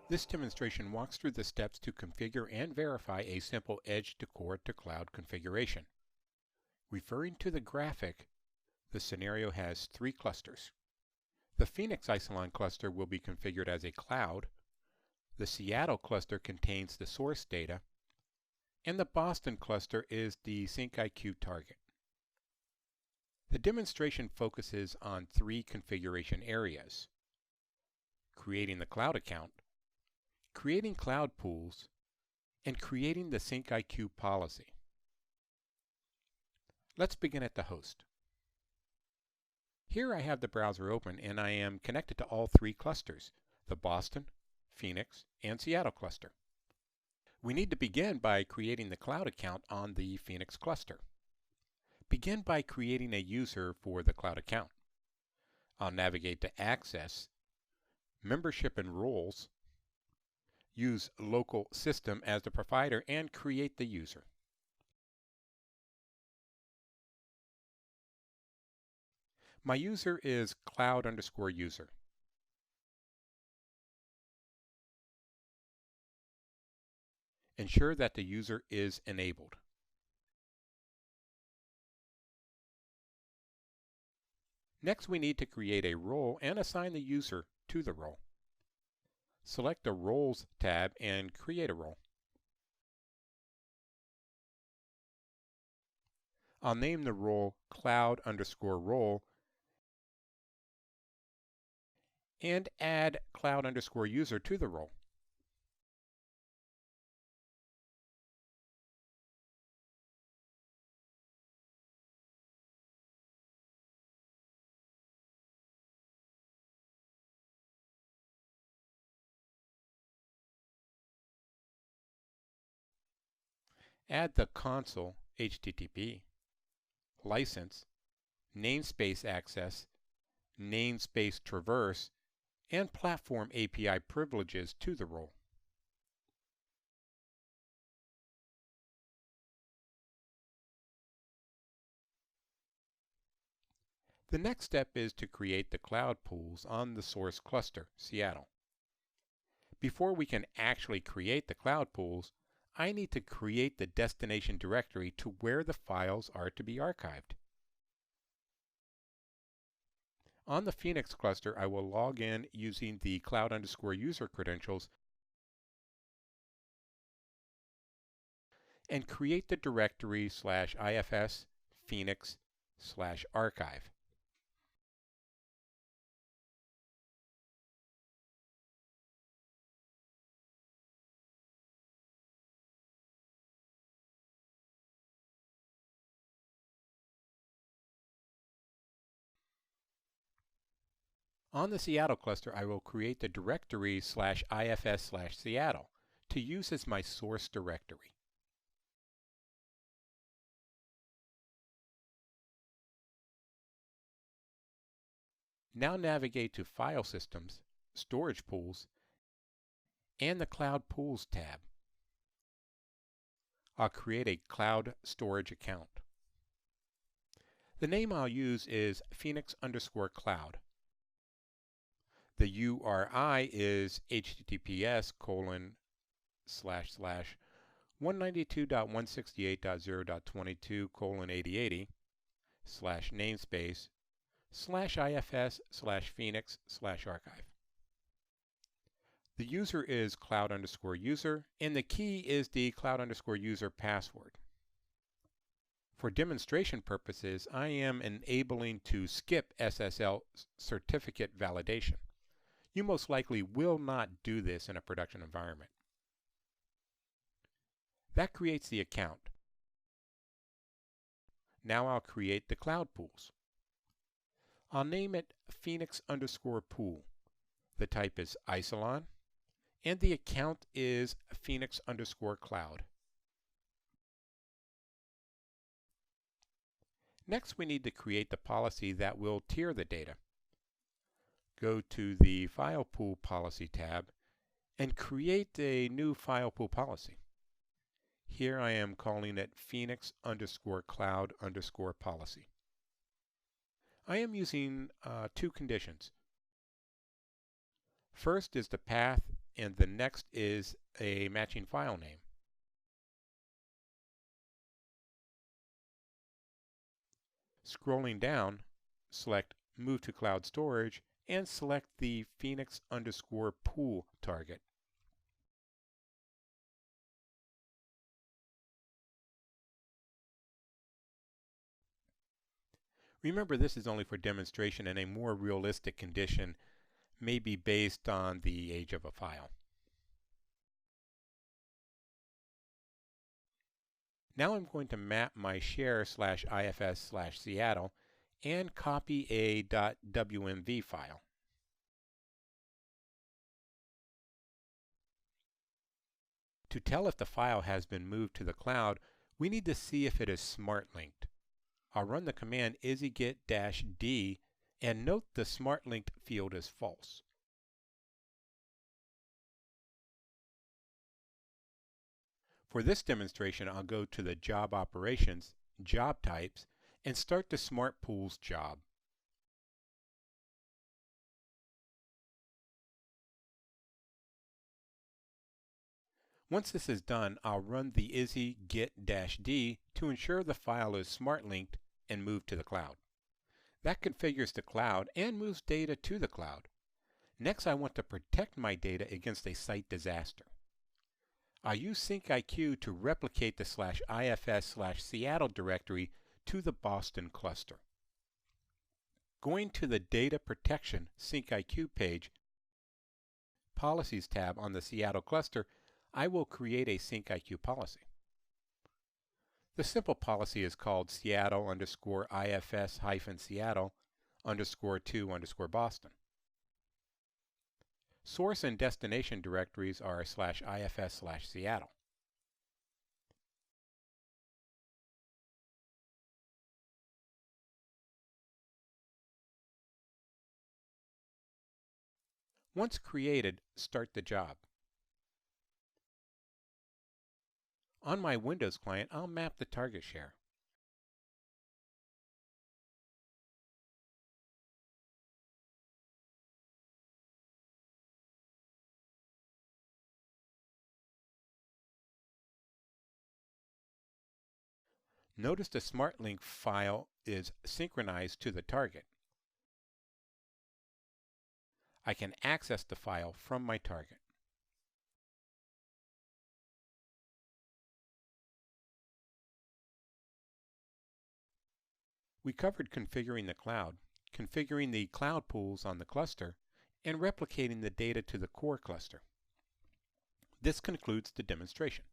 This demonstration walks through the steps to configure and verify a simple edge-to-core to cloud configuration. Referring to the graphic, the scenario has 3 clusters. The Phoenix Isilon cluster will be configured as a cloud, the Seattle cluster contains the source data, and the Boston cluster is the SyncIQ target. The demonstration focuses on 3 configuration areas: creating the cloud account, creating CloudPools, and creating the SyncIQ policy. Let's begin at the host. Here I have the browser open and I am connected to all 3 clusters, the Boston, Phoenix, and Seattle cluster. We need to begin by creating the cloud account on the Phoenix cluster. Begin by creating a user for the cloud account. I'll navigate to Access, Membership and Roles, use Local System as the provider, and create the user. My user is cloud_user. Ensure that the user is enabled. Next, we need to create a role and assign the user to the role. Select the Roles tab and create a role. I'll name the role cloud_role and add cloud_user to the role. Add the console HTTP, license, namespace access, namespace traverse, and platform API privileges to the role. The next step is to create the CloudPools on the source cluster, Seattle. Before we can actually create the CloudPools, I need to create the destination directory to where the files are to be archived. On the Phoenix cluster, I will log in using the cloud_user credentials and create the directory /ifs phoenix/archive. On the Seattle cluster, I will create the directory /ifs/Seattle to use as my source directory. Now navigate to File Systems, Storage Pools, and the Cloud Pools tab. I'll create a cloud storage account. The name I'll use is Phoenix_cloud. The URI is https://192.168.0.22:80/namespace/ifs/phoenix/archive. The user is cloud_user, and the key is the cloud_user password. For demonstration purposes, I am enabling to skip SSL certificate validation. You most likely will not do this in a production environment. That creates the account. Now I'll create the CloudPools. I'll name it Phoenix_pool. The type is Isilon, and the account is Phoenix_cloud. Next, we need to create the policy that will tier the data. Go to the File Pool Policy tab and create a new File Pool policy. Here I am calling it Phoenix_cloud_policy. I am using two conditions. First is the path, and the next is a matching file name. Scrolling down, select Move to Cloud Storage and select the Phoenix_pool target. Remember, this is only for demonstration, and a more realistic condition may be based on the age of a file. Now I'm going to map my share/ifs/Seattle and copy a .wmv file. To tell if the file has been moved to the cloud, we need to see if it is smart linked. I'll run the command isigit-d and note the smart linked field is false. For this demonstration, I'll go to the Job Operations, Job Types, and start the CloudPools job. Once this is done, I'll run the isigit-d to ensure the file is smart linked and moved to the cloud. That configures the cloud and moves data to the cloud. Next, I want to protect my data against a site disaster. I use SyncIQ to replicate the /ifs/Seattle directory to the Boston cluster. Going to the Data Protection SyncIQ page, Policies tab on the Seattle cluster, I will create a SyncIQ policy. The simple policy is called Seattle_ifs-Seattle_2_Boston. Source and destination directories are /ifs/Seattle. Once created, start the job. On my Windows client, I'll map the target share. Notice the SmartLink file is synchronized to the target. I can access the file from my target. We covered configuring the cloud, configuring the CloudPools on the cluster, and replicating the data to the core cluster. This concludes the demonstration.